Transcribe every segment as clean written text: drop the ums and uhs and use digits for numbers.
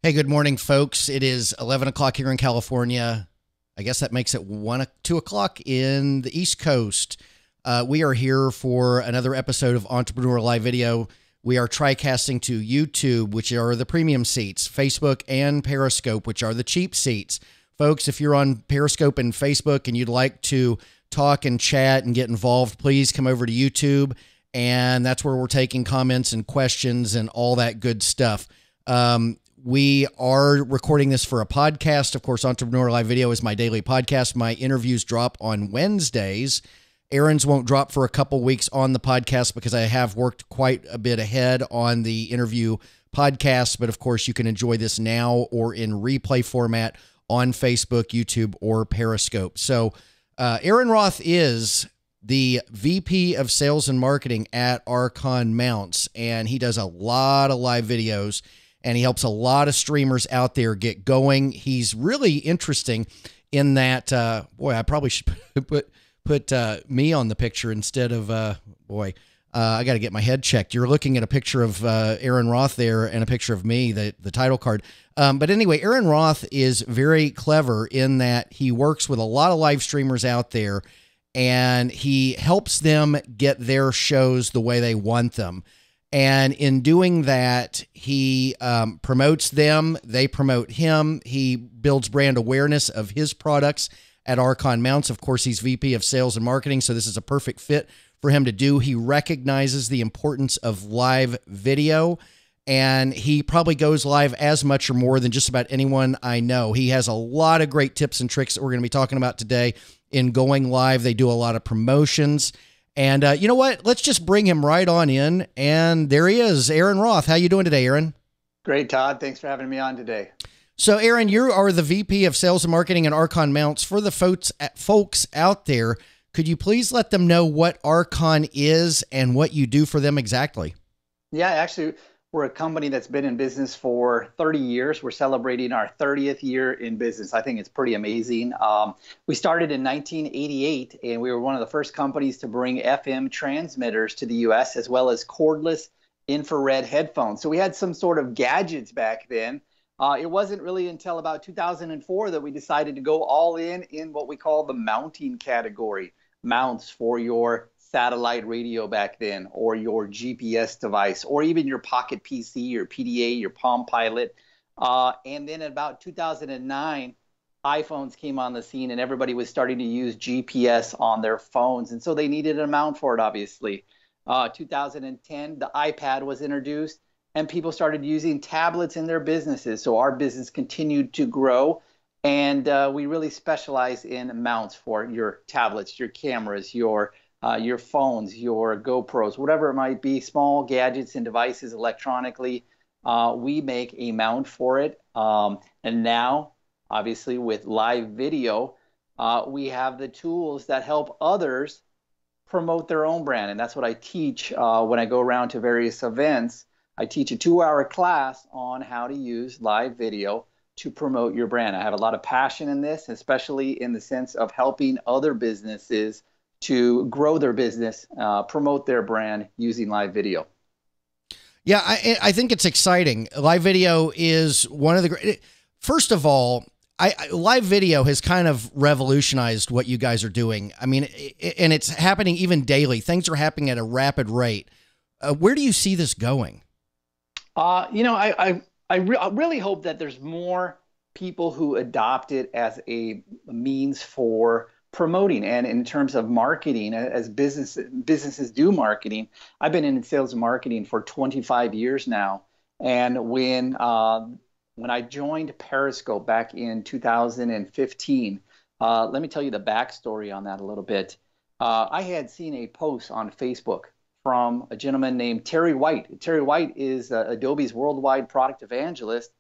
Hey, good morning, folks. It is 11 o'clock here in California. I guess that makes it 2 o'clock in the East Coast. We are here for another episode of Entrepreneur Live Video. We are tri-casting to YouTube, which are the premium seats, Facebook and Periscope, which are the cheap seats. Folks, if you're on Periscope and Facebook and you'd like to talk and chat and get involved, please come over to YouTube. And that's where we're taking comments and questions and all that good stuff. We are recording this for a podcast. Of course, Entrepreneur Live Video is my daily podcast. My interviews drop on Wednesdays. Aaron's won't drop for a couple weeks on the podcast because I have worked quite a bit ahead on the interview podcast. But of course, you can enjoy this now or in replay format on Facebook, YouTube, or Periscope. So Aaron Roth is the VP of Sales and Marketing at Arkon Mounts, and he does a lot of live videos. And he helps a lot of streamers out there get going. He's really interesting in that, I probably should put me on the picture instead of, I got to get my head checked. You're looking at a picture of Aaron Roth there and a picture of me, the title card. But anyway, Aaron Roth is very clever in that he works with a lot of live streamers out there, and he helps them get their shows the way they want them. And in doing that, he promotes them, they promote him, he builds brand awareness of his products at Arkon Mounts. Of course, he's VP of Sales and Marketing, so this is a perfect fit for him to do. He recognizes the importance of live video, and he probably goes live as much or more than just about anyone I know. He has a lot of great tips and tricks that we're going to be talking about today in going live. They do a lot of promotions. And you know what? Let's just bring him right on in. And there he is, Aaron Roth. How you doing today, Aaron? Great, Todd. Thanks for having me on today. So, Aaron, you are the VP of Sales and Marketing at Arkon Mounts. For the folks out there, could you please let them know what Arkon is and what you do for them exactly? Yeah, actually, we're a company that's been in business for 30 years. We're celebrating our 30th year in business. I think it's pretty amazing. We started in 1988, and we were one of the first companies to bring FM transmitters to the U.S., as well as cordless infrared headphones. So we had some sort of gadgets back then. It wasn't really until about 2004 that we decided to go all in what we call the mounting category. Mounts for your satellite radio back then, or your GPS device, or even your pocket PC, your PDA, your Palm Pilot. And then in about 2009, iPhones came on the scene, and everybody was starting to use GPS on their phones. And so they needed a mount for it, obviously. 2010, the iPad was introduced, and people started using tablets in their businesses. So our business continued to grow. And we really specialize in mounts for your tablets, your cameras, your phones, your GoPros, whatever it might be, small gadgets and devices electronically. We make a mount for it. And now, obviously, with live video, we have the tools that help others promote their own brand. And that's what I teach when I go around to various events. I teach a 2-hour class on how to use live video to promote your brand. I have a lot of passion in this, especially in the sense of helping other businesses to grow their business, promote their brand using live video. Yeah, I think it's exciting. Live video is one of the great. First of all, live video has kind of revolutionized what you guys are doing. I mean, and it's happening even daily. Things are happening at a rapid rate. Where do you see this going? I really hope that there's more people who adopt it as a means for promoting, and in terms of marketing, as businesses do marketing. I've been in sales and marketing for 25 years now, and when I joined Periscope back in 2015, let me tell you the backstory on that a little bit. I had seen a post on Facebook from a gentleman named Terry White. Terry White is Adobe's worldwide product evangelist,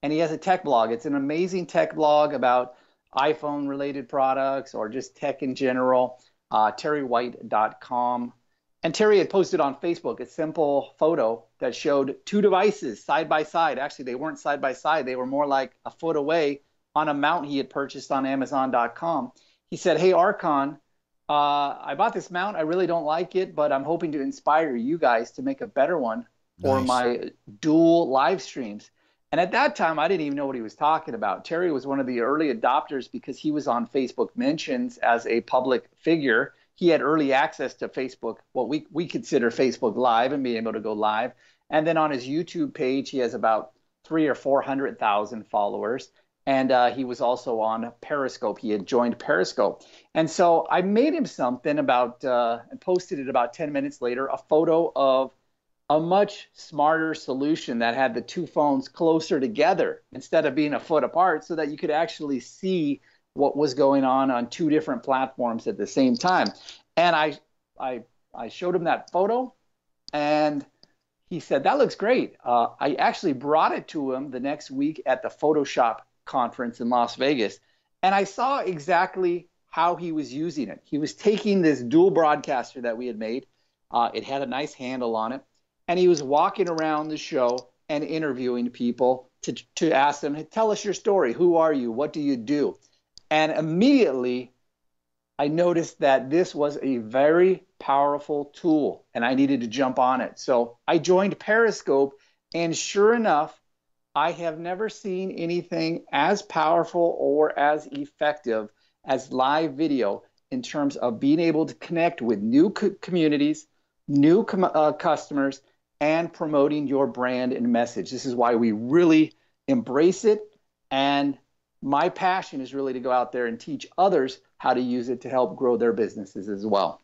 and he has a tech blog. It's an amazing tech blog about iPhone related products or just tech in general, terrywhite.com. And Terry had posted on Facebook a simple photo that showed two devices side by side. Actually, they weren't side by side. They were more like a foot away on a mount he had purchased on Amazon.com. He said, "Hey, Archon, I bought this mount. I really don't like it, but I'm hoping to inspire you guys to make a better one for my dual live streams." And at that time, I didn't even know what he was talking about. Terry was one of the early adopters because he was on Facebook mentions as a public figure. He had early access to Facebook, what we consider Facebook Live, and being able to go live. And then on his YouTube page, he has about 300,000 or 400,000 followers. And he was also on Periscope. He had joined Periscope. And so I made him something and posted it about 10 minutes later, a photo of a much smarter solution that had the two phones closer together instead of being a foot apart, so that you could actually see what was going on two different platforms at the same time. And I showed him that photo, and he said, "That looks great." I actually brought it to him the next week at the Photoshop conference in Las Vegas, and I saw exactly how he was using it. He was taking this dual broadcaster that we had made. It had a nice handle on it. And he was walking around the show and interviewing people to ask them, "Hey, tell us your story. Who are you? What do you do?" And immediately I noticed that this was a very powerful tool and I needed to jump on it. So I joined Periscope, and sure enough, I have never seen anything as powerful or as effective as live video in terms of being able to connect with new communities, new customers, and promoting your brand and message. This is why we really embrace it. And my passion is really to go out there and teach others how to use it to help grow their businesses as well.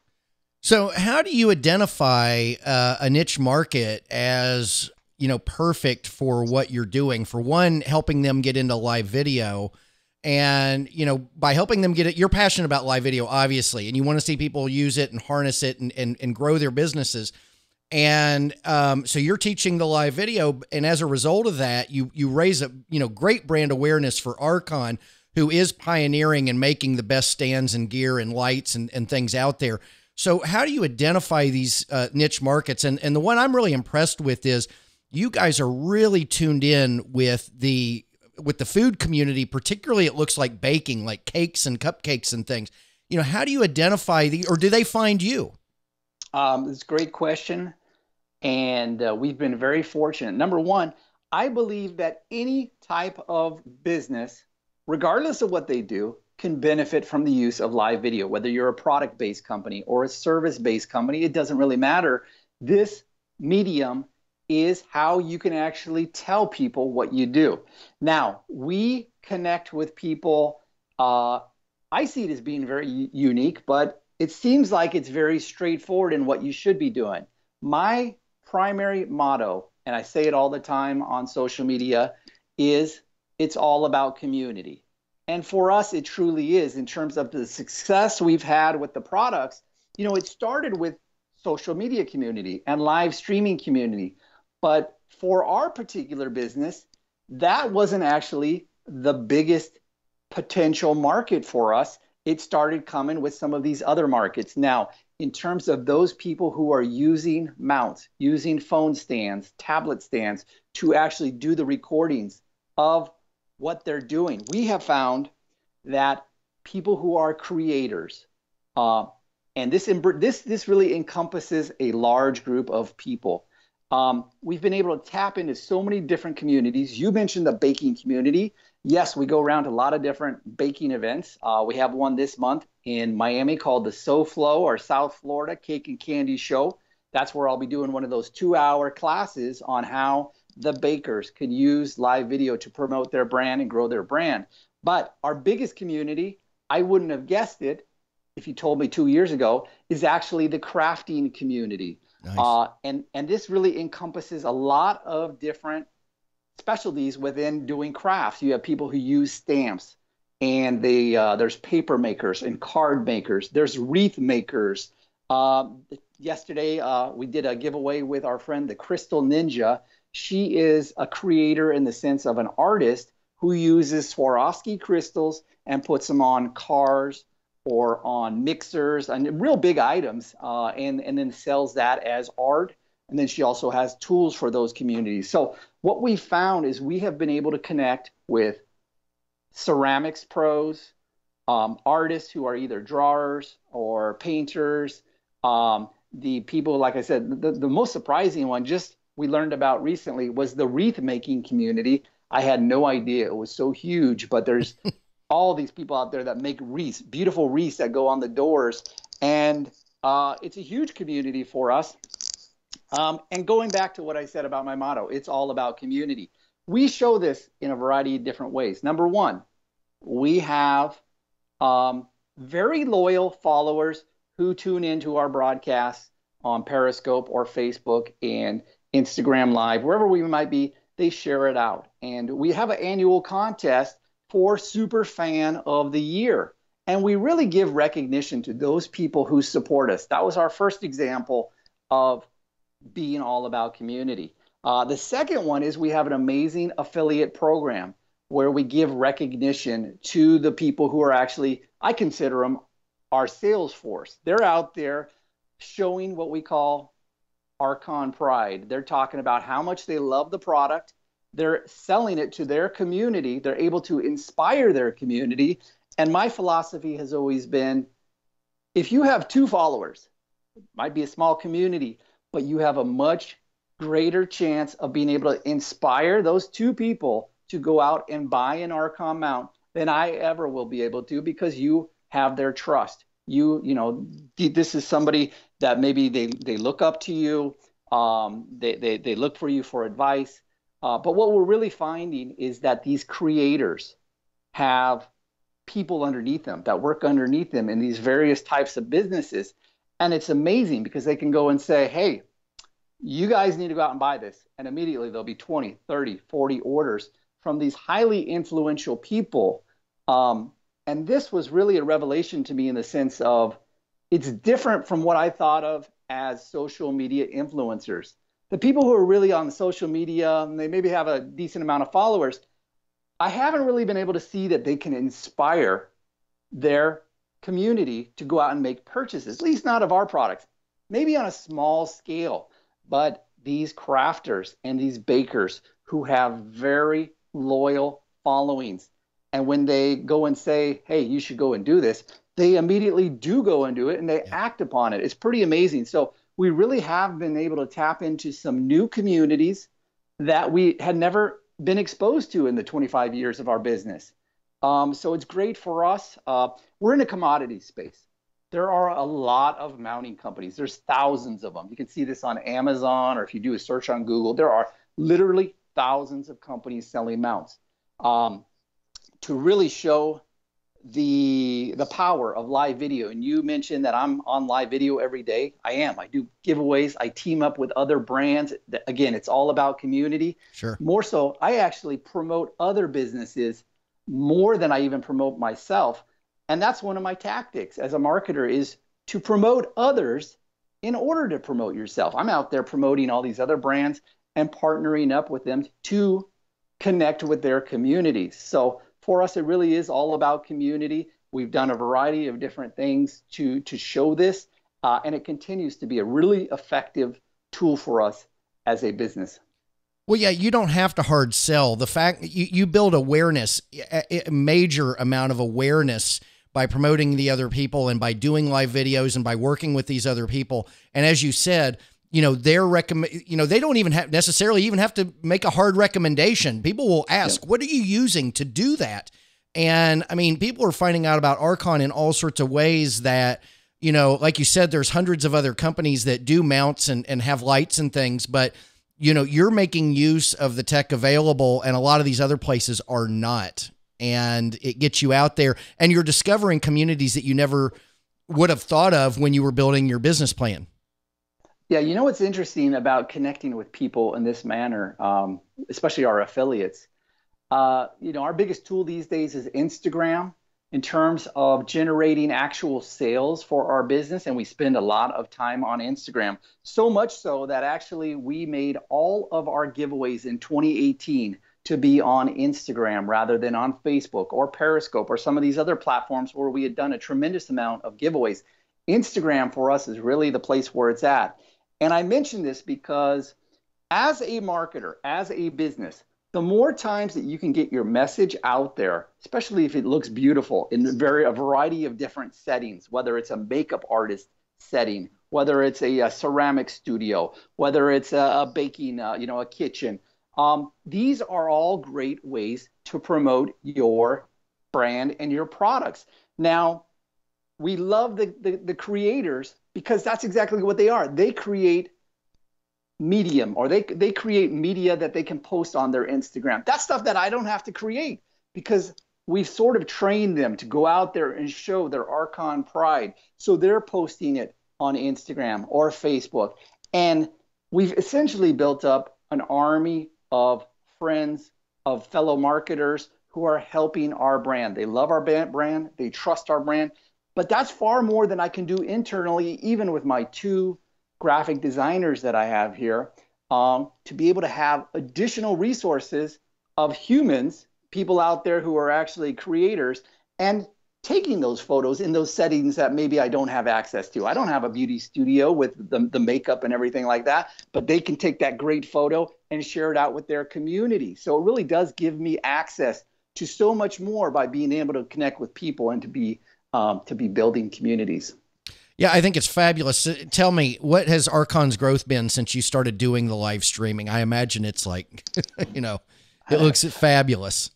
So how do you identify a niche market as, perfect for what you're doing? For one, helping them get into live video. And, by helping them get it, you're passionate about live video, obviously, and you want to see people use it and harness it and grow their businesses. And so you're teaching the live video, and as a result of that, you raise a great brand awareness for Arkon, who is pioneering and making the best stands and gear and lights and things out there. So how do you identify these niche markets? And the one I'm really impressed with is you guys are really tuned in with the food community, particularly it looks like baking, like cakes and cupcakes and things. How do you identify or do they find you? It's a great question. And we've been very fortunate. Number one, I believe that any type of business, regardless of what they do, can benefit from the use of live video. Whether you're a product-based company or a service-based company, it doesn't really matter. This medium is how you can actually tell people what you do. Now, we connect with people. I see it as being very unique, but it seems like it's very straightforward in what you should be doing. My primary motto, and I say it all the time on social media, is it's all about community. And for us, it truly is. In terms of the success we've had with the products, it started with social media community and live streaming community. But for our particular business, that wasn't actually the biggest potential market for us. It started coming with some of these other markets. Now, in terms of those people who are using mounts, using phone stands, tablet stands to actually do the recordings of what they're doing, we have found that people who are creators, and this really encompasses a large group of people. We've been able to tap into so many different communities. You mentioned the baking community. Yes, we go around to a lot of different baking events. We have one this month in Miami called the SoFlo, or South Florida Cake and Candy Show. That's where I'll be doing one of those 2-hour classes on how the bakers can use live video to promote their brand and grow their brand. But our biggest community, I wouldn't have guessed it if you told me 2 years ago, is actually the crafting community. Nice. And this really encompasses a lot of different specialties within doing crafts. You have people who use stamps, and there's paper makers and card makers. There's wreath makers. Yesterday, we did a giveaway with our friend, the Crystal Ninja. She is a creator in the sense of an artist who uses Swarovski crystals and puts them on cars or on mixers and real big items, and then sells that as art. And then she also has tools for those communities. So what we found is we have been able to connect with ceramics pros, artists who are either drawers or painters, the people, like I said, the most surprising one just we learned about recently was the wreath making community. I had no idea it was so huge, but there's all these people out there that make wreaths, beautiful wreaths that go on the doors. And it's a huge community for us. And going back to what I said about my motto, it's all about community. We show this in a variety of different ways. Number one, we have very loyal followers who tune into our broadcasts on Periscope or Facebook and Instagram Live, wherever we might be, they share it out. And we have an annual contest for Super Fan of the Year. And we really give recognition to those people who support us. That was our first example of being all about community. The second one is we have an amazing affiliate program where we give recognition to the people who are actually, I consider them our sales force. They're out there showing what we call Archon pride. They're talking about how much they love the product. They're selling it to their community. They're able to inspire their community. And my philosophy has always been, if you have 2 followers, it might be a small community, but you have a much greater chance of being able to inspire those 2 people to go out and buy an Arkon mount than I ever will be able to, because you have their trust. You know, this is somebody that maybe they look up to you. They look for you for advice. But what we're really finding is that these creators have people underneath them that work underneath them in these various types of businesses. And it's amazing because they can go and say, hey, you guys need to go out and buy this. And immediately there'll be 20, 30, 40 orders from these highly influential people. And this was really a revelation to me in the sense of it's different from what I thought of as social media influencers. The people who are really on social media, and they maybe have a decent amount of followers, I haven't really been able to see that they can inspire their community to go out and make purchases, at least not of our products, maybe on a small scale. But these crafters and these bakers who have very loyal followings, and when they go and say, hey, you should go and do this, they immediately do go and do it, and they act upon it. It's pretty amazing. So we really have been able to tap into some new communities that we had never been exposed to in the 25 years of our business. So it's great for us. We're in a commodity space. There are a lot of mounting companies. There's thousands of them. You can see this on Amazon, or if you do a search on Google, there are literally thousands of companies selling mounts. To really show the power of live video. And you mentioned that I'm on live video every day. I am. I do giveaways. I team up with other brands. Again, it's all about community. Sure. More so, I actually promote other businesses more than I even promote myself. And that's one of my tactics as a marketer, is to promote others in order to promote yourself. I'm out there promoting all these other brands and partnering up with them to connect with their communities. So for us, it really is all about community. We've done a variety of different things to show this, and it continues to be a really effective tool for us as a business. Well, yeah, you don't have to hard sell. The fact you build awareness, a major amount of awareness by promoting the other people and by doing live videos and by working with these other people. And as you said, they don't even necessarily have to make a hard recommendation. People will ask, what are you using to do that? And I mean, people are finding out about Arkon in all sorts of ways that, like you said, there's hundreds of other companies that do mounts and have lights and things, but you're making use of the tech available, and a lot of these other places are not. And it gets you out there, and you're discovering communities that you never would have thought of when you were building your business plan. Yeah, what's interesting about connecting with people in this manner, especially our affiliates, our biggest tool these days is Instagram in terms of generating actual sales for our business. And we spend a lot of time on Instagram, so much so that actually we made all of our giveaways in 2018 to be on Instagram rather than on Facebook or Periscope or some of these other platforms where we had done a tremendous amount of giveaways. Instagram for us is really the place where it's at. And I mention this because as a marketer, as a business, the more times that you can get your message out there, especially if it looks beautiful in a variety of different settings, whether it's a makeup artist setting, whether it's a ceramic studio, whether it's a baking, a kitchen, These are all great ways to promote your brand and your products. Now, we love the creators because that's exactly what they are. They create medium, or they create media that they can post on their Instagram. That's stuff that I don't have to create because we've sort of trained them to go out there and show their Archon pride. So they're posting it on Instagram or Facebook. And we've essentially built up an army of friends, of fellow marketers who are helping our brand. They love our brand, they trust our brand, but that's far more than I can do internally, even with my 2 graphic designers that I have here, to be able to have additional resources of humans, people out there who are actually creators, and taking those photos in those settings that maybe I don't have access to. I don't have a beauty studio with the makeup and everything like that, but they can take that great photo and share it out with their community. So it really does give me access to so much more by being able to connect with people and to be building communities. Yeah, I think it's fabulous. Tell me, what has Archon's growth been since you started doing the live streaming? I imagine it's like, you know, it looks fabulous.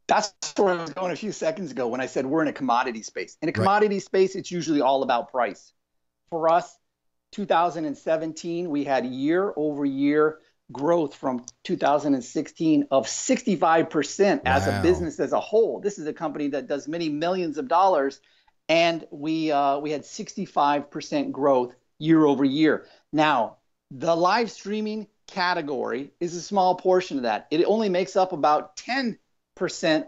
That's where I was going a few seconds ago when I said we're in a commodity space. In a commodity space, it's usually all about price. For us, 2017, we had year-over-year growth from 2016 of 65% as a business as a whole. This is a company that does many millions of dollars. And we had 65% growth year over year. Now, the live streaming category is a small portion of that. It only makes up about 10%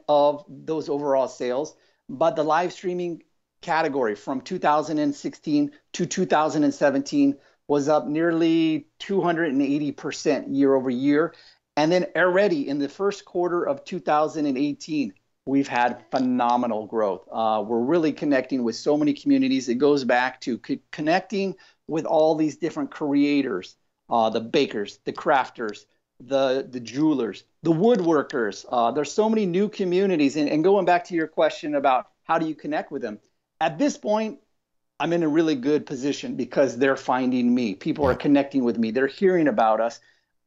of those overall sales. But the live streaming category from 2016 to 2017 was up nearly 280% year over year. And then already in the first quarter of 2018, we've had phenomenal growth. We're really connecting with so many communities. It goes back to connecting with all these different creators, the bakers, the crafters, the jewelers, the woodworkers. There's so many new communities. And going back to your question about how do you connect with them, at this point, I'm in a really good position because they're finding me. People are connecting with me. They're hearing about us.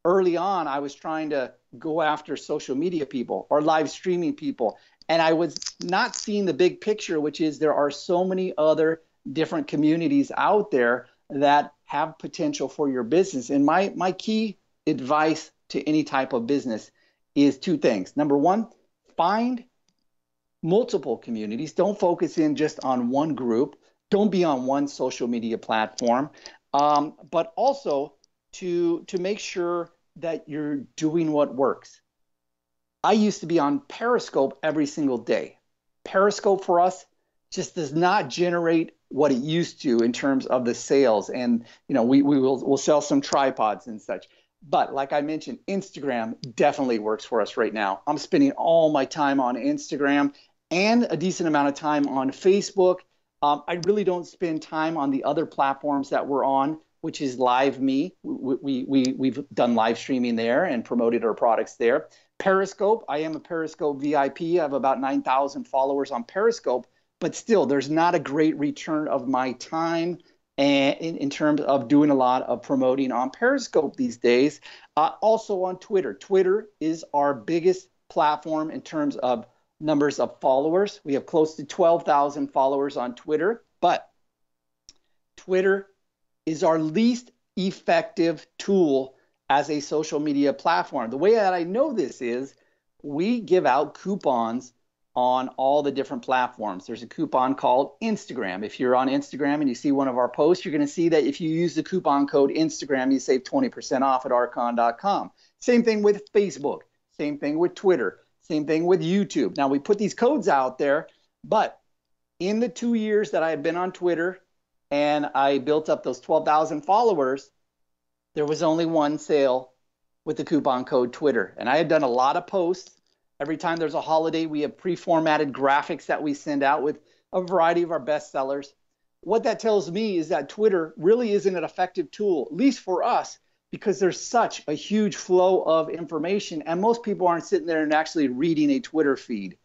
Early on, I was trying to go after social media people or live streaming people, and I was not seeing the big picture, which is there are so many other different communities out there that have potential for your business. And my key advice to any type of business is 2 things. Number 1, find multiple communities. Don't focus in just on one group. Don't be on one social media platform, but also to make sure that you're doing what works. I used to be on Periscope every single day. Periscope for us just does not generate what it used to in terms of the sales. And, you know, we'll sell some tripods and such. But like I mentioned, Instagram definitely works for us right now. I'm spending all my time on Instagram and a decent amount of time on Facebook. I really don't spend time on the other platforms that we're on, which is Live Me. We've done live streaming there and promoted our products there. Periscope, I am a Periscope VIP. I have about 9,000 followers on Periscope, but still there's not a great return of my time in terms of doing a lot of promoting on Periscope these days. Also on Twitter. Twitter is our biggest platform in terms of numbers of followers. We have close to 12,000 followers on Twitter, but Twitter is our least effective tool as a social media platform. The way that I know this is we give out coupons on all the different platforms. There's a coupon called Instagram. If you're on Instagram and you see one of our posts, you're going to see that if you use the coupon code Instagram, you save 20% off at Archon.com. Same thing with Facebook. Same thing with Twitter. Same thing with YouTube. Now, we put these codes out there, but in the 2 years that I had been on Twitter and I built up those 12,000 followers, there was only one sale with the coupon code Twitter. And I had done a lot of posts. Every time there's a holiday, we have pre-formatted graphics that we send out with a variety of our best sellers. What that tells me is that Twitter really isn't an effective tool, at least for us, because there's such a huge flow of information, and most people aren't sitting there and actually reading a Twitter feed.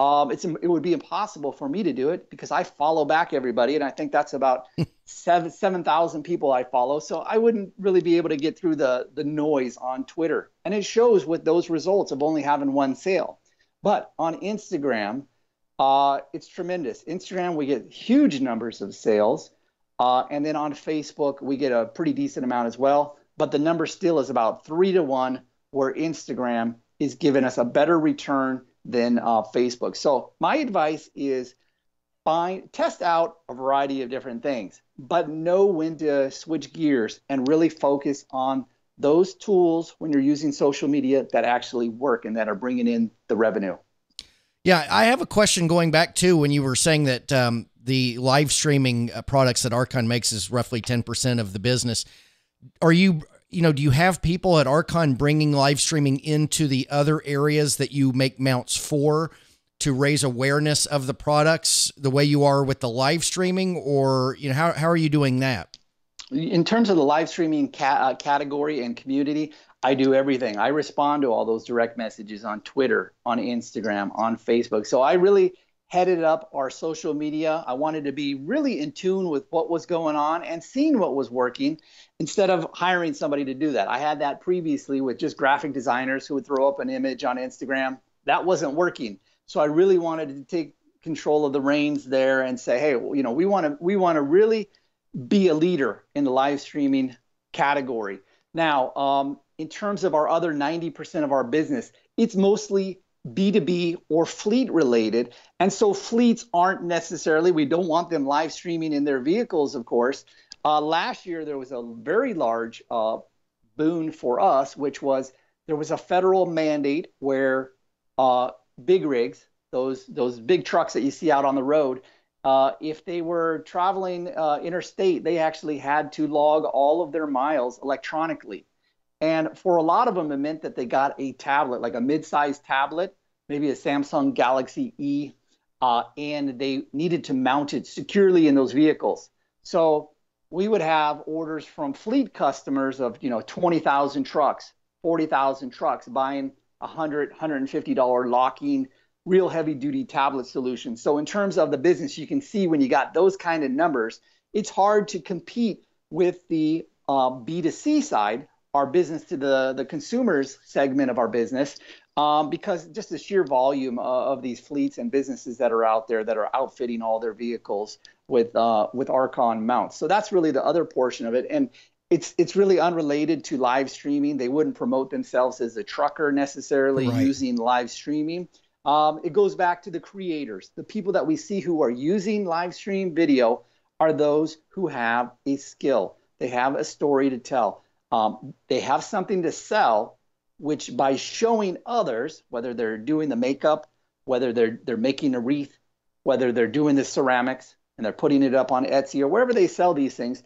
it would be impossible for me to do it because I follow back everybody, and I think that's about 7,000 people I follow. So I wouldn't really be able to get through the noise on Twitter, and it shows with those results of only having one sale. But on Instagram, it's tremendous. Instagram, we get huge numbers of sales, and then on Facebook, we get a pretty decent amount as well. But the number still is about 3-to-1, where Instagram is giving us a better return than Facebook. So my advice is test out a variety of different things, but know when to switch gears and really focus on those tools when you're using social media that actually work and that are bringing in the revenue. Yeah, I have a question going back to when you were saying that the live streaming products that Arkon makes is roughly 10% of the business. Are you do you have people at Arkon bringing live streaming into the other areas that you make mounts for to raise awareness of the products the way you are with the live streaming, or how are you doing that? In terms of the live streaming category and community, I do everything. I respond to all those direct messages on Twitter, on Instagram, on Facebook. So I really headed up our social media. I wanted to be really in tune with what was going on and seeing what was working instead of hiring somebody to do that. I had that previously with just graphic designers who would throw up an image on Instagram. That wasn't working. So I really wanted to take control of the reins there and say, hey, we want to really be a leader in the live streaming category. Now, in terms of our other 90% of our business, it's mostly B2B or fleet related. And so fleets aren't necessarily, we don't want them live streaming in their vehicles, of course. Last year, there was a very large boon for us, which was there was a federal mandate where big rigs, those big trucks that you see out on the road, if they were traveling interstate, they actually had to log all of their miles electronically. And for a lot of them, it meant that they got a tablet, like a mid-sized tablet, maybe a Samsung Galaxy E, and they needed to mount it securely in those vehicles. So we would have orders from fleet customers of 20,000 trucks, 40,000 trucks, buying $100, $150 locking, real heavy-duty tablet solutions. So in terms of the business, you can see when you got those kind of numbers, it's hard to compete with the B2C side, our business to the consumers segment of our business, because just the sheer volume of these fleets and businesses that are out there that are outfitting all their vehicles with Arkon Mounts. So that's really the other portion of it. And it's really unrelated to live streaming. They wouldn't promote themselves as a trucker necessarily using live streaming. It goes back to the creators. The people that we see who are using live stream video are those who have a skill. They have a story to tell. They have something to sell, which by showing others, whether they're doing the makeup, whether they're making a wreath, whether they're doing the ceramics and they're putting it up on Etsy or wherever they sell these things,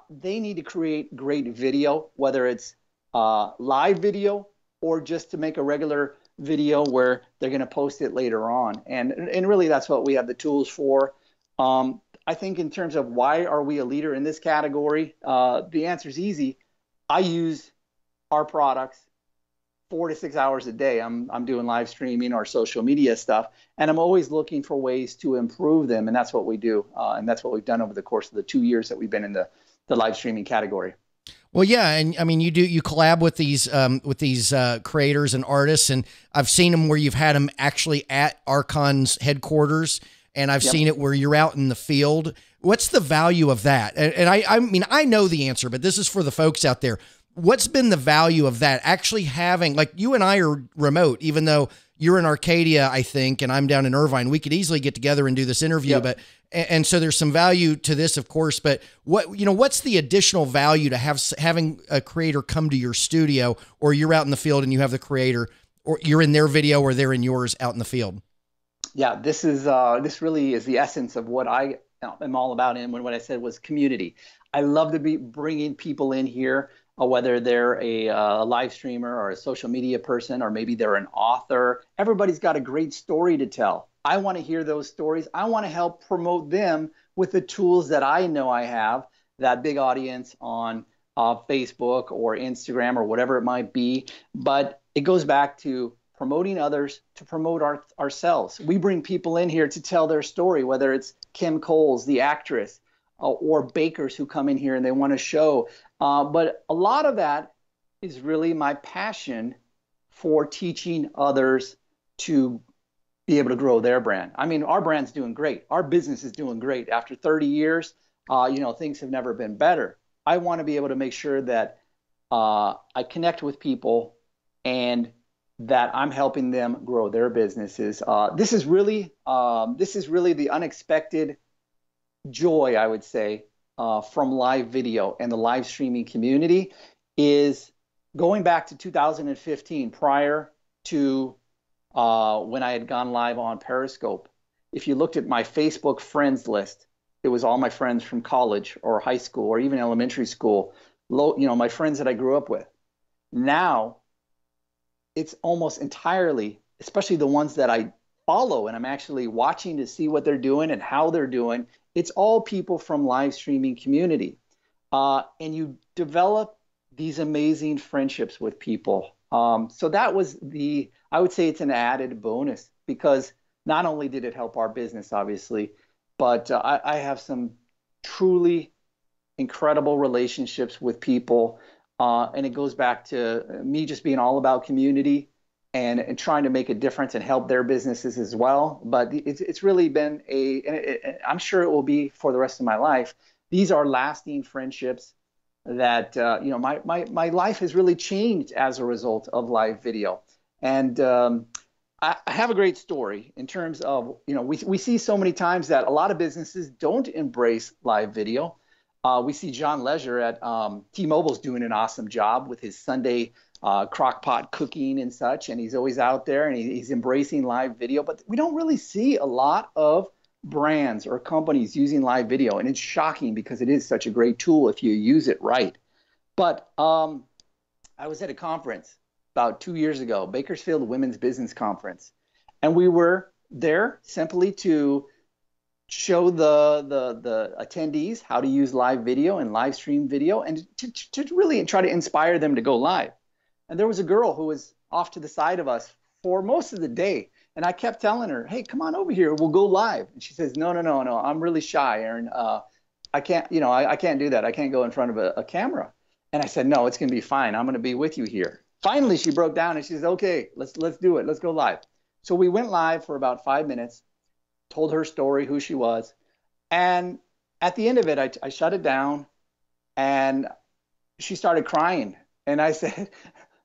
they need to create great video, whether it's live video or just to make a regular video where they're going to post it later on. And really that's what we have the tools for. I think in terms of why are we a leader in this category, the answer is easy. I use our products 4 to 6 hours a day. I'm doing live streaming or social media stuff, and I'm always looking for ways to improve them, and that's what we do, and that's what we've done over the course of the 2 years that we've been in the live streaming category. Well, yeah, and I mean, you collab with these creators and artists, and I've seen them where you've had them actually at Arkon's headquarters, and I've seen it where you're out in the field. What's the value of that? And I mean, I know the answer, but this is for the folks out there. What's been the value of that? Actually having, like, you and I are remote, even though you're in Arcadia, I think, and I'm down in Irvine. We could easily get together and do this interview, but and so there's some value to this, of course. But what's the additional value to having a creator come to your studio, or you're out in the field and you have the creator, or you're in their video or they're in yours out in the field? Yeah, this really is the essence of what I am all about. And what I said was community. I love to be bringing people in here, whether they're a live streamer or a social media person, or maybe they're an author. Everybody's got a great story to tell. I want to hear those stories. I want to help promote them with the tools that I know I have, that big audience on Facebook or Instagram or whatever it might be. But it goes back to promoting others to promote ourselves. We bring people in here to tell their story, whether it's Kim Coles, the actress, or bakers who come in here and they want to show. But a lot of that is really my passion for teaching others to be able to grow their brand. I mean, our brand's doing great. Our business is doing great. After 30 years, things have never been better. I want to be able to make sure that I connect with people and that I'm helping them grow their businesses. This is really the unexpected joy, I would say, from live video and the live streaming community is going back to 2015, prior to when I had gone live on Periscope. If you looked at my Facebook friends list, it was all my friends from college or high school or even elementary school, my friends that I grew up with. Now, it's almost entirely, especially the ones that I follow and I'm actually watching to see what they're doing and how they're doing, it's all people from live streaming community. And you develop these amazing friendships with people. So that was I would say it's an added bonus, because not only did it help our business, obviously, but I have some truly incredible relationships with people. And it goes back to me just being all about community and trying to make a difference and help their businesses as well. But it's really been I'm sure it will be for the rest of my life. These are lasting friendships that, my life has really changed as a result of live video. And I have a great story in terms of, we see so many times that a lot of businesses don't embrace live video. We see John Leisure at T-Mobile's doing an awesome job with his Sunday crock pot cooking and such, and he's always out there and he's embracing live video. But we don't really see a lot of brands or companies using live video, and it's shocking because it is such a great tool if you use it right. But I was at a conference about 2 years ago, Bakersfield Women's Business Conference, and we were there simply to show the attendees how to use live video and live stream video, and to really try to inspire them to go live. And there was a girl who was off to the side of us for most of the day, and I kept telling her, "Hey, come on over here, we'll go live." And she says, No, I'm really shy, Aaron. I can't, I can't do that. I can't go in front of a camera." And I said, "No, it's going to be fine. I'm going to be with you here." Finally, she broke down and she said, "Okay, let's do it. Let's go live." So we went live for about 5 minutes, told her story, who she was. And at the end of it, I shut it down and she started crying. And I said,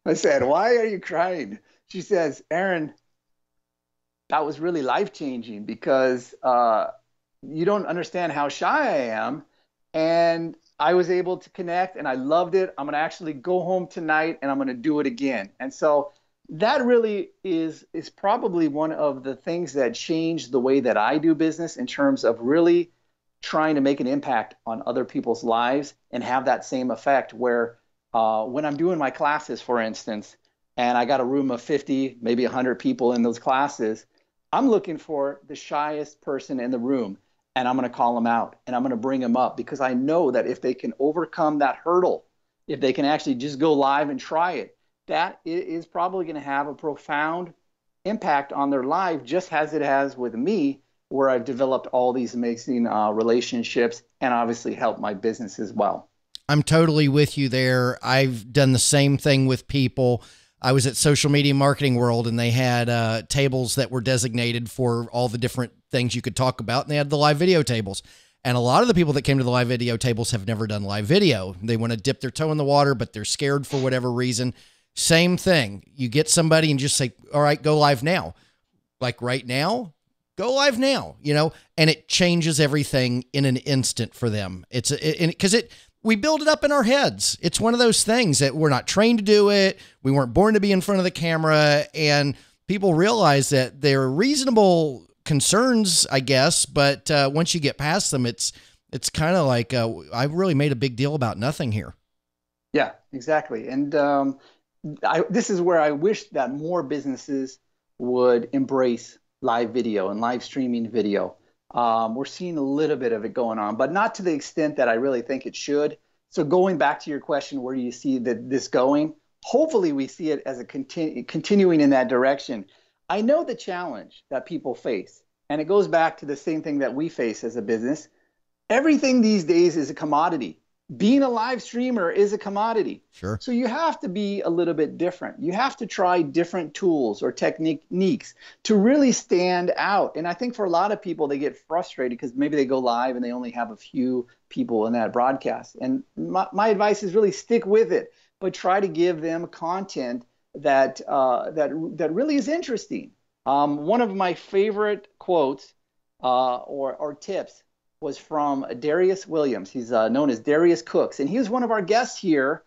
"Why are you crying?" She says, "Aaron, that was really life-changing because you don't understand how shy I am. And I was able to connect and I loved it. I'm going to actually go home tonight and I'm going to do it again." And so that really is probably one of the things that changed the way that I do business in terms of really trying to make an impact on other people's lives and have that same effect where when I'm doing my classes, for instance, and I got a room of 50, maybe 100 people in those classes, I'm looking for the shyest person in the room. And I'm going to call them out and I'm going to bring them up, because I know that if they can overcome that hurdle, if they can actually just go live and try it, that is probably going to have a profound impact on their life, just as it has with me, where I've developed all these amazing relationships and obviously helped my business as well. I'm totally with you there. I've done the same thing with people. I was at Social Media Marketing World and they had tables that were designated for all the different things you could talk about. And they had the live video tables. And a lot of the people that came to the live video tables have never done live video. They want to dip their toe in the water, but they're scared for whatever reason. Same thing. You get somebody and just say, "All right, go live now." Like right now, go live now, and it changes everything in an instant for them. We build it up in our heads. It's one of those things that we're not trained to do it. We weren't born to be in front of the camera, and people realize that they're reasonable concerns, I guess. But once you get past them, it's kind of like I really made a big deal about nothing here. Yeah, exactly. And this is where I wish that more businesses would embrace live video and live streaming video. We're seeing a little bit of it going on, but not to the extent that I really think it should. So going back to your question, where do you see this going? hopefully we see it as a continuing in that direction. I know the challenge that people face, and it goes back to the same thing that we face as a business. Everything these days is a commodity. Being a live streamer is a commodity. Sure. So you have to be a little bit different. You have to try different tools or techniques to really stand out. And I think for a lot of people, they get frustrated because maybe they go live and they only have a few people in that broadcast. And my advice is really stick with it, but try to give them content that really is interesting. One of my favorite quotes or tips was from Darius Williams. He's known as Darius Cooks, and he was one of our guests here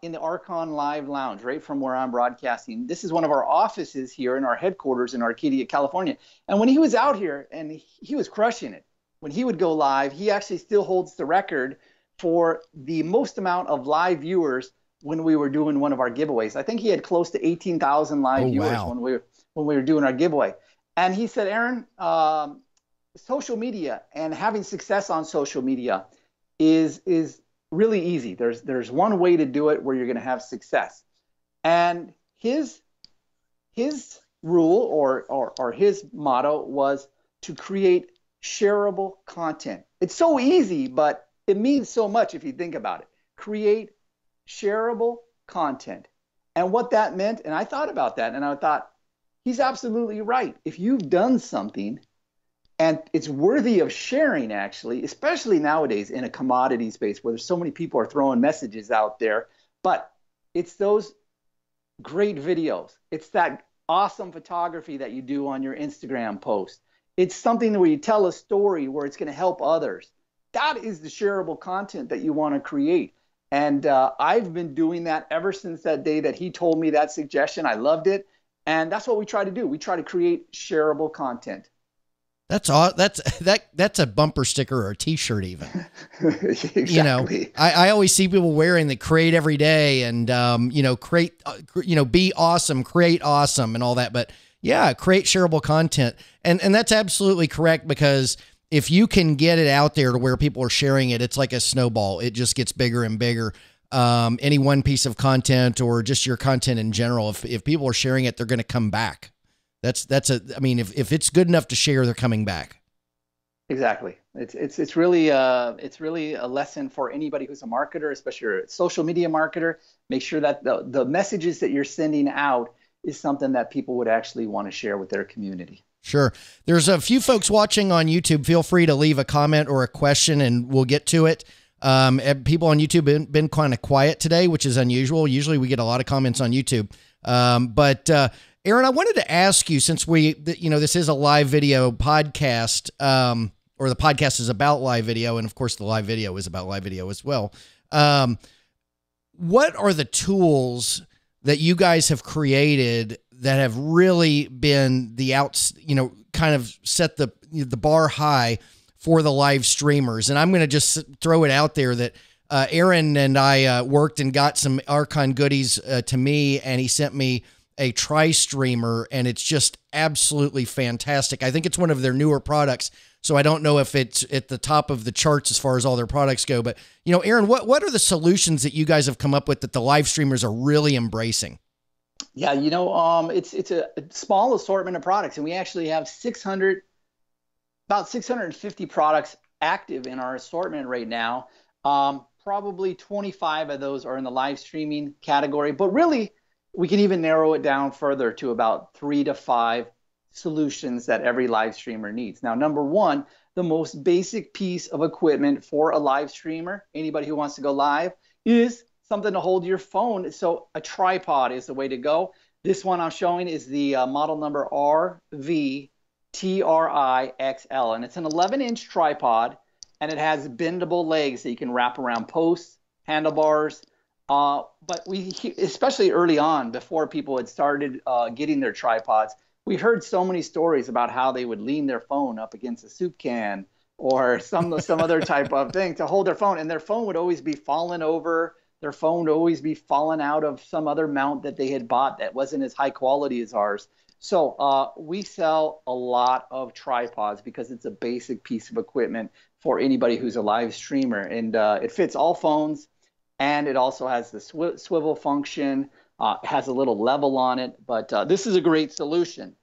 in the Arkon Live Lounge, right from where I'm broadcasting. This is one of our offices here in our headquarters in Arcadia, California. And when he was out here, and he was crushing it, when he would go live, he actually still holds the record for the most amount of live viewers when we were doing one of our giveaways. I think he had close to 18,000 live viewers. Wow. when we were doing our giveaway. And he said, Aaron, social media and having success on social media is really easy. There's one way to do it where you're going to have success. And his rule or his motto was to create shareable content. It's so easy, but it means so much if you think about it. Create shareable content. And what that meant, and I thought about that, and I thought, he's absolutely right. If you've done something and it's worthy of sharing, actually, especially nowadays in a commodity space where there's so many people are throwing messages out there, but it's those great videos. It's that awesome photography that you do on your Instagram post. It's something where you tell a story where it's going to help others. That is the shareable content that you want to create. And I've been doing that ever since that day that he told me that suggestion. I loved it. And that's what we try to do. We try to create shareable content. That's a bumper sticker or a T-shirt even. Exactly. You know, I always see people wearing the create every day and create, be awesome, create awesome and all that. But yeah, create shareable content. And that's absolutely correct, because if you can get it out there to where people are sharing it, it's like a snowball. It just gets bigger and bigger. Any one piece of content or just your content in general, if people are sharing it, they're going to come back. If it's good enough to share, they're coming back. Exactly. It's really a lesson for anybody who's a marketer, especially a social media marketer. Make sure that the messages that you're sending out is something that people would actually want to share with their community. Sure. There's a few folks watching on YouTube. Feel free to leave a comment or a question and we'll get to it. People on YouTube have been kind of quiet today, which is unusual. Usually we get a lot of comments on YouTube. But Aaron, I wanted to ask you, since this is a live video podcast, or the podcast is about live video, and of course the live video is about live video as well. What are the tools that you guys have created that have really been kind of set the bar high for the live streamers? And I'm going to just throw it out there that Aaron and I worked and got some Archon goodies to me, and he sent me a tri-streamer, and it's just absolutely fantastic. I think it's one of their newer products, so I don't know if it's at the top of the charts as far as all their products go. But, Aaron, what are the solutions that you guys have come up with that the live streamers are really embracing? Yeah, it's a small assortment of products, and we actually have about 650 products active in our assortment right now. Probably 25 of those are in the live streaming category, but really we can even narrow it down further to about 3 to 5 solutions that every live streamer needs. Now, number one, the most basic piece of equipment for a live streamer, anybody who wants to go live, is something to hold your phone. So a tripod is the way to go. This one I'm showing is the model number RVTRIXL, and it's an 11-inch tripod, and it has bendable legs that you can wrap around posts, handlebars. But we, especially early on, before people had started getting their tripods, we heard so many stories about how they would lean their phone up against a soup can or some other type of thing to hold their phone, and their phone would always be falling over. Their phone would always be falling out of some other mount that they had bought that wasn't as high quality as ours. So we sell a lot of tripods because it's a basic piece of equipment for anybody who's a live streamer, and it fits all phones. and it also has the swivel function. It has a little level on it, but this is a great solution.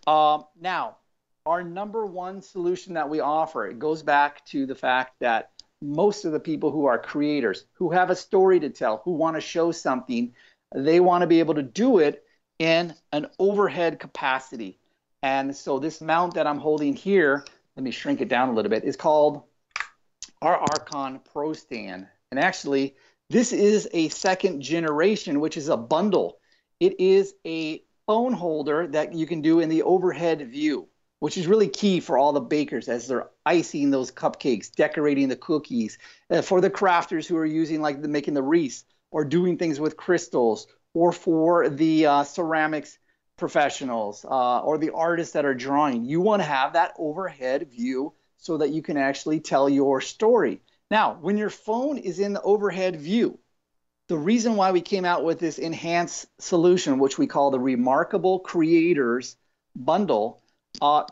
Now, our number one solution that we offer, it goes back to the fact that most of the people who are creators, who have a story to tell, who want to show something, they want to be able to do it in an overhead capacity. And so this mount that I'm holding here, let me shrink it down a little bit, is called our Archon Pro Stand. And actually, this is a second generation, which is a bundle. It is a phone holder that you can do in the overhead view, which is really key for all the bakers as they're icing those cupcakes, decorating the cookies, for the crafters who are using like making the wreaths or doing things with crystals, or for the ceramics professionals or the artists that are drawing. You want to have that overhead view so that you can actually tell your story. Now, when your phone is in the overhead view, the reason why we came out with this enhanced solution, which we call the Remarkable Creators Bundle,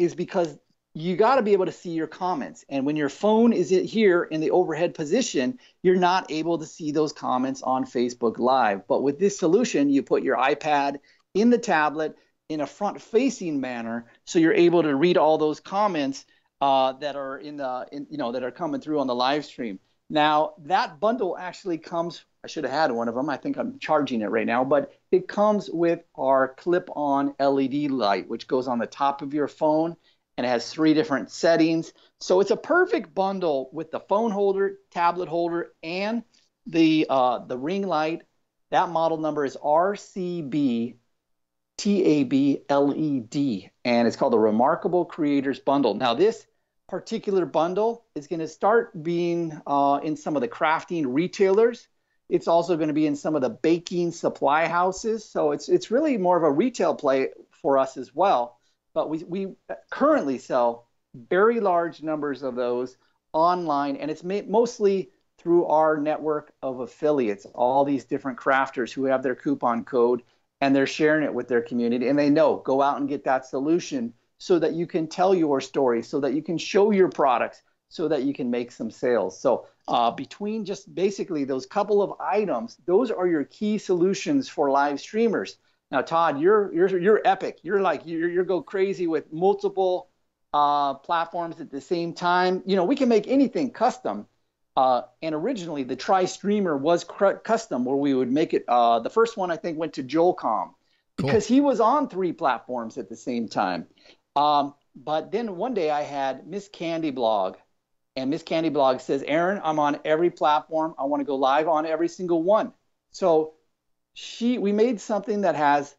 is because you got to be able to see your comments. And when your phone is here in the overhead position, you're not able to see those comments on Facebook Live. But with this solution, you put your iPad in the tablet in a front-facing manner, so you're able to read all those comments that are that are coming through on the live stream. Now, that bundle actually comes, I should have had one of them. I think I'm charging it right now, but it comes with our clip-on LED light, which goes on the top of your phone, and it has 3 different settings. So it's a perfect bundle with the phone holder, tablet holder, and the ring light. That model number is RCB TAB-LED, and it's called the Remarkable Creators Bundle. Now, this particular bundle is going to start being in some of the crafting retailers. It's also going to be in some of the baking supply houses. So it's really more of a retail play for us as well. But we currently sell very large numbers of those online, and it's mostly through our network of affiliates, all these different crafters who have their coupon code, and they're sharing it with their community, and they know, go out and get that solution so that you can tell your story, so that you can show your products, so that you can make some sales. So between just basically those couple of items, those are your key solutions for live streamers. Now, Todd, you're epic. You're go crazy with multiple platforms at the same time. You know, we can make anything custom. And originally, the Tri-Streamer was custom, where we would make it. The first one, I think, went to Joelcom because he was on 3 platforms at the same time. But then one day I had Miss Candy Blog, and Miss Candy Blog says, Aaron, I'm on every platform. I want to go live on every single one. So we made something that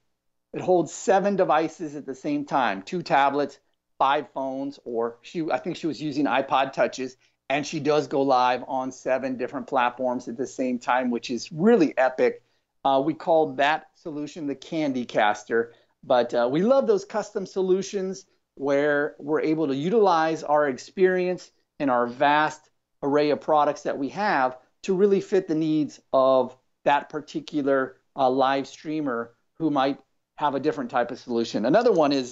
it holds 7 devices at the same time, 2 tablets, 5 phones, or I think she was using iPod touches. And she does go live on 7 different platforms at the same time, which is really epic. We called that solution the Candy Caster. But we love those custom solutions where we're able to utilize our experience and our vast array of products that we have to really fit the needs of that particular live streamer who might have a different type of solution. Another one is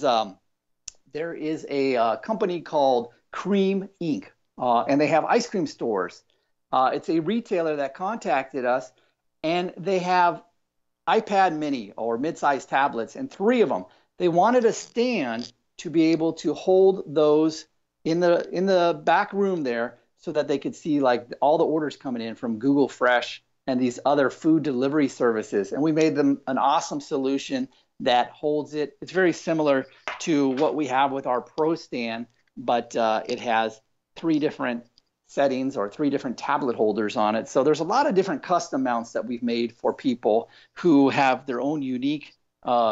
there is a company called Cream Inc. And they have ice cream stores. It's a retailer that contacted us, and they have iPad mini or mid-sized tablets, and 3 of them. They wanted a stand to be able to hold those in the back room there so that they could see like all the orders coming in from Google Fresh and these other food delivery services. And we made them an awesome solution that holds it. It's very similar to what we have with our Pro Stand, but it has 3 different settings or 3 different tablet holders on it. So there's a lot of different custom mounts that we've made for people who have their own unique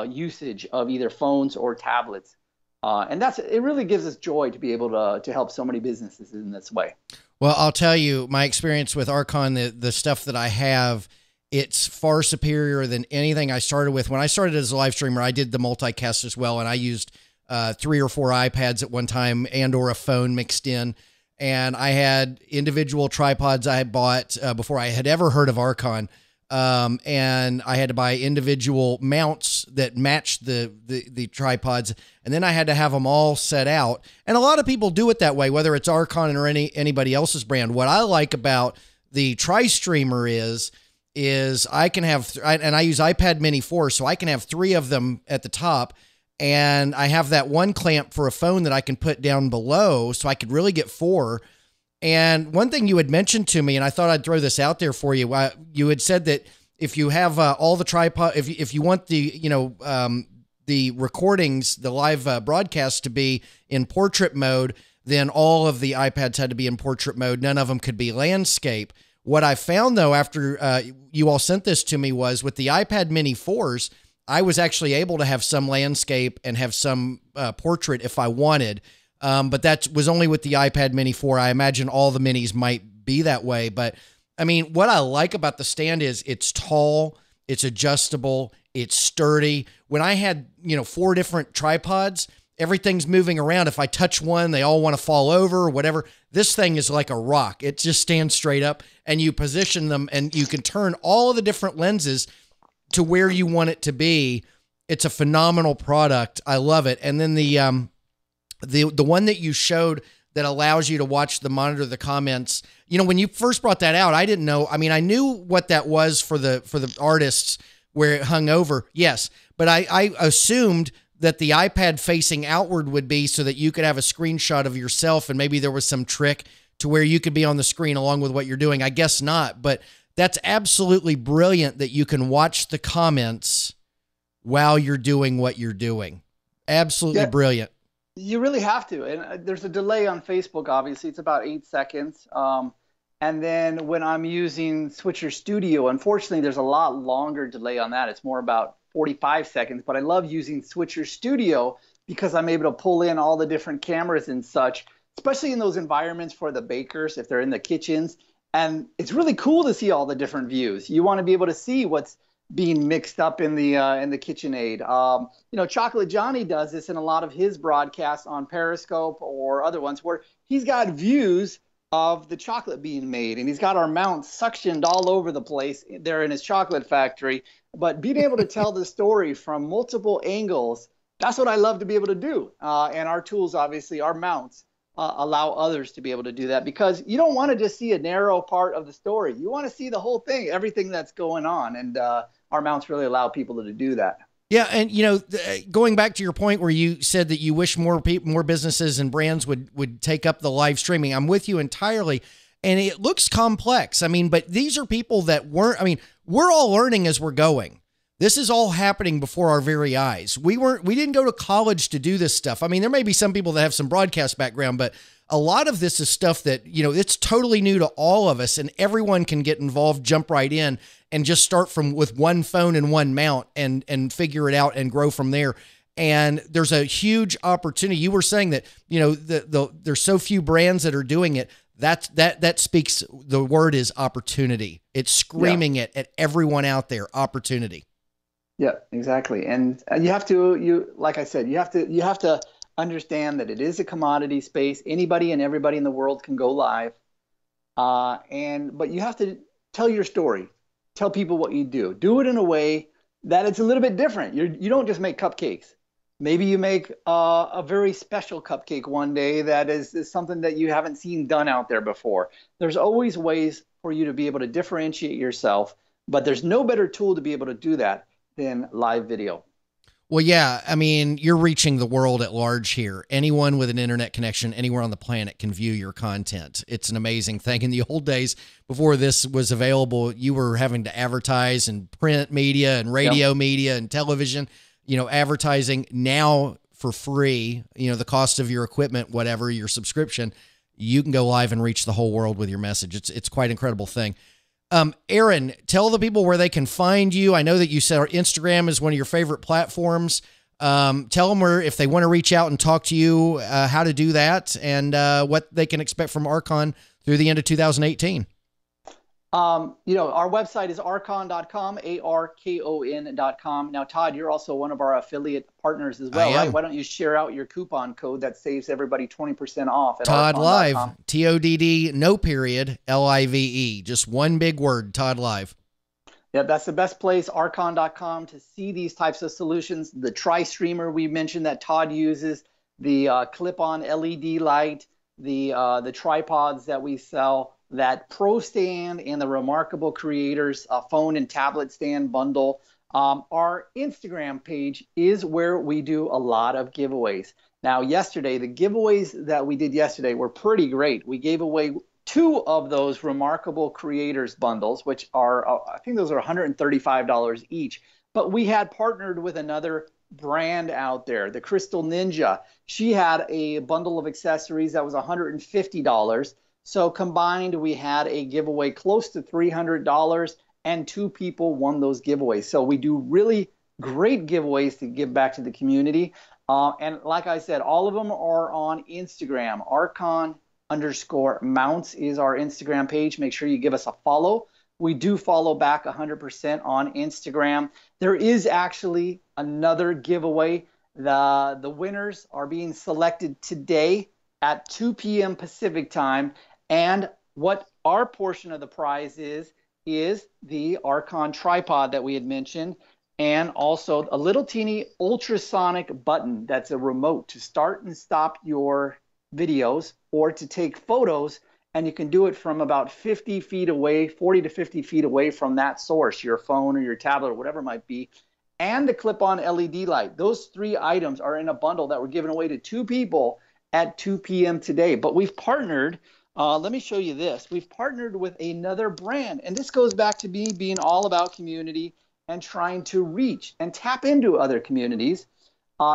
usage of either phones or tablets. And it really gives us joy to be able to help so many businesses in this way. Well, I'll tell you, my experience with Archon, the stuff that I have, it's far superior than anything I started with. When I started as a live streamer, I did the multicast as well, and I used 3 or 4 iPads at one time and or a phone mixed in. And I had individual tripods I had bought before I had ever heard of Archon. And I had to buy individual mounts that matched the tripods. And then I had to have them all set out. And a lot of people do it that way, whether it's Archon or anybody else's brand. What I like about the Tri-Streamer is is I can have, and I use iPad Mini 4, so I can have 3 of them at the top, and I have that one clamp for a phone that I can put down below, so I could really get 4. And one thing you had mentioned to me, and I thought I'd throw this out there for you, you had said that if you have all the tripod, if you want the recordings, the live broadcast to be in portrait mode, then all of the iPads had to be in portrait mode. None of them could be landscape. What I found, though, after you all sent this to me was with the iPad Mini 4s, I was actually able to have some landscape and have some portrait if I wanted. But that was only with the iPad Mini 4. I imagine all the minis might be that way. But, I mean, what I like about the stand is it's tall, it's adjustable, it's sturdy. When I had, 4 different tripods, everything's moving around. If I touch one, they all want to fall over or whatever. This thing is like a rock. It just stands straight up, and you position them, and you can turn all of the different lenses to where you want it to be. It's a phenomenal product. I love it. And then the one that you showed that allows you to watch monitor the comments. When you first brought that out, I didn't know. I mean, I knew what that was for the artists where it hung over. Yes. But I assumed that the iPad facing outward would be so that you could have a screenshot of yourself, and maybe there was some trick to where you could be on the screen along with what you're doing. I guess not, but that's absolutely brilliant that you can watch the comments while you're doing what you're doing. Absolutely brilliant. You really have to. And there's a delay on Facebook, obviously. It's about 8 seconds. And then when I'm using Switcher Studio, unfortunately, there's a lot longer delay on that. It's more about 45 seconds. But I love using Switcher Studio because I'm able to pull in all the different cameras and such, especially in those environments for the bakers if they're in the kitchens. And it's really cool to see all the different views. You want to be able to see what's being mixed up in the KitchenAid. Chocolate Johnny does this in a lot of his broadcasts on Periscope or other ones where he's got views of the chocolate being made, and he's got our mounts suctioned all over the place there in his chocolate factory. But being able to tell the story from multiple angles, that's what I love to be able to do. And our tools, obviously, our mounts, allow others to be able to do that, because you don't want to just see a narrow part of the story. You want to see the whole thing, everything that's going on. And our mounts really allow people to do that. Yeah. And, going back to your point where you said that you wish more businesses and brands would take up the live streaming, I'm with you entirely. And it looks complex. I mean, but these are people that we're all learning as we're going. This is all happening before our very eyes. We didn't go to college to do this stuff. I mean, there may be some people that have some broadcast background, but a lot of this is stuff that, it's totally new to all of us, and everyone can get involved, jump right in, and just start with one phone and one mount and figure it out and grow from there. And there's a huge opportunity. You were saying that, there's so few brands that are doing it. That speaks, the word is opportunity. It's screaming it at everyone out there, opportunity. Yeah, exactly. And you have to, like I said, you have to understand that it is a commodity space. Anybody and everybody in the world can go live. But you have to tell your story. Tell people what you do. Do it in a way that it's a little bit different. You don't just make cupcakes. Maybe you make a very special cupcake one day that is something that you haven't seen done out there before. There's always ways for you to be able to differentiate yourself, but there's no better tool to be able to do that than live video. Well, yeah, I mean, you're reaching the world at large here. Anyone with an internet connection anywhere on the planet can view your content. It's an amazing thing. In the old days, before this was available, you were having to advertise in print media and radio media and television, advertising. Now for free, the cost of your equipment, whatever, your subscription, you can go live and reach the whole world with your message. It's quite an incredible thing. Aaron, tell the people where they can find you. I know that you said our Instagram is one of your favorite platforms. Tell them where, if they want to reach out and talk to you, how to do that, and what they can expect from Arkon through the end of 2018. Our website is arkon.com, ARKON.com. Now, Todd, you're also one of our affiliate partners as well, right? Why don't you share out your coupon code that saves everybody 20% off at Todd.LIVE, Arkon.com. TODD, no period, LIVE. Just one big word, Todd.LIVE. Yeah, that's the best place, Arkon.com, to see these types of solutions. The Tri-Streamer we mentioned that Todd uses, the clip-on LED light, the tripods that we sell, that Pro Stand and the Remarkable Creators phone and tablet stand bundle. Our Instagram page is where we do a lot of giveaways. Now, yesterday, the giveaways that we did yesterday were pretty great. We gave away 2 of those Remarkable Creators bundles, which are, I think those are $135 each. But we had partnered with another brand out there, the Crystal Ninja. She had a bundle of accessories that was $150. So combined, we had a giveaway close to $300, and 2 people won those giveaways. So we do really great giveaways to give back to the community. And like I said, all of them are on Instagram. Arkon_Mounts is our Instagram page. Make sure you give us a follow. We do follow back 100% on Instagram. There is actually another giveaway. The winners are being selected today at 2 p.m. Pacific time. And what our portion of the prize is the Archon tripod that we had mentioned, and also a little teeny ultrasonic button that's a remote to start and stop your videos or to take photos. And you can do it from about 50 feet away, 40 to 50 feet away from that source, your phone or your tablet or whatever it might be, and the clip-on LED light. Those 3 items are in a bundle that we're giving away to 2 people at 2 p.m. today. But we've partnered. Let me show you this. We've partnered with another brand, and this goes back to me being all about community and trying to reach and tap into other communities.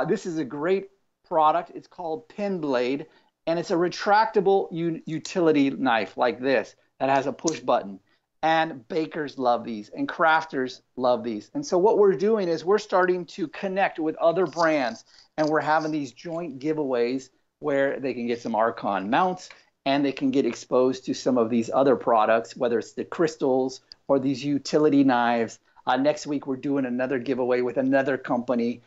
This is a great product. It's called Pen Blade, and it's a retractable utility knife like this that has a push button. And bakers love these, and crafters love these. And so what we're doing is we're starting to connect with other brands, and we're having these joint giveaways where they can get some Arkon mounts, and they can get exposed to some of these other products, whether it's the crystals or these utility knives. Next week, we're doing another giveaway with another company.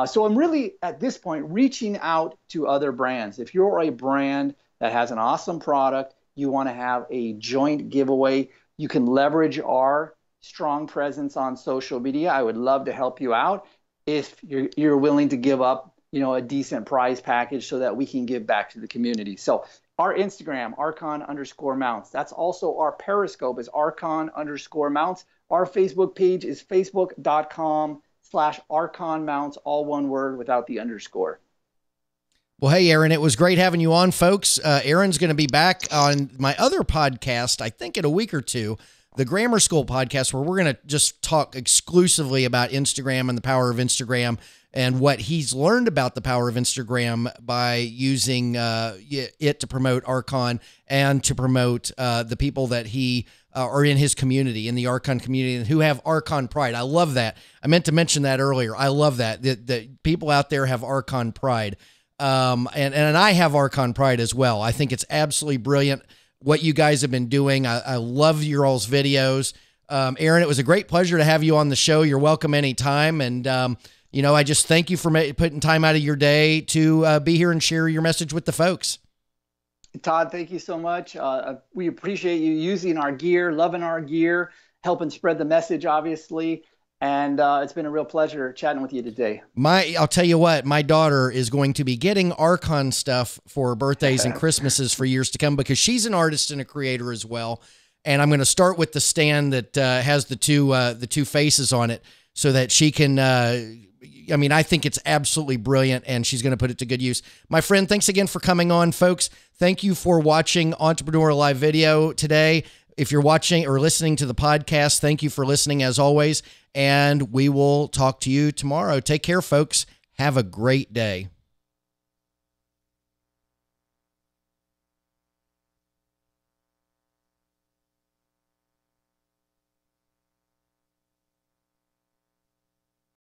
So I'm really, at this point, reaching out to other brands. If you're a brand that has an awesome product, you want to have a joint giveaway, you can leverage our strong presence on social media. I would love to help you out if you're willing to give up, a decent prize package so that we can give back to the community. So our Instagram, Arkon_Mounts. That's also our Periscope is Arkon_Mounts. Our Facebook page is facebook.com/Arkon Mounts, all one word without the underscore. Well, hey, Aaron, it was great having you on, folks. Aaron's going to be back on my other podcast, I think in a week or 2, the Grammar School podcast, where we're going to just talk exclusively about Instagram and the power of Instagram and what he's learned about the power of Instagram by using it to promote Archon and to promote the people that he are in his community, in the Archon community, and who have Archon pride. I love that. I meant to mention that earlier. I love that people out there have Archon pride. And I have Archon pride as well. I think it's absolutely brilliant what you guys have been doing. I love your all's videos. Aaron, it was a great pleasure to have you on the show. You're welcome anytime. And, I just thank you for putting time out of your day to be here and share your message with the folks. Todd, thank you so much. We appreciate you using our gear, loving our gear, helping spread the message, obviously. And it's been a real pleasure chatting with you today. I'll tell you what, my daughter is going to be getting Archon stuff for her birthdays and Christmases for years to come, because she's an artist and a creator as well. And I'm going to start with the stand that has the two faces on it, so that she can. I think it's absolutely brilliant, and she's going to put it to good use. My friend, thanks again for coming on, folks. Thank you for watching Entrepreneur Live Video today. If you're watching or listening to the podcast, thank you for listening as always. And we will talk to you tomorrow. Take care, folks. Have a great day.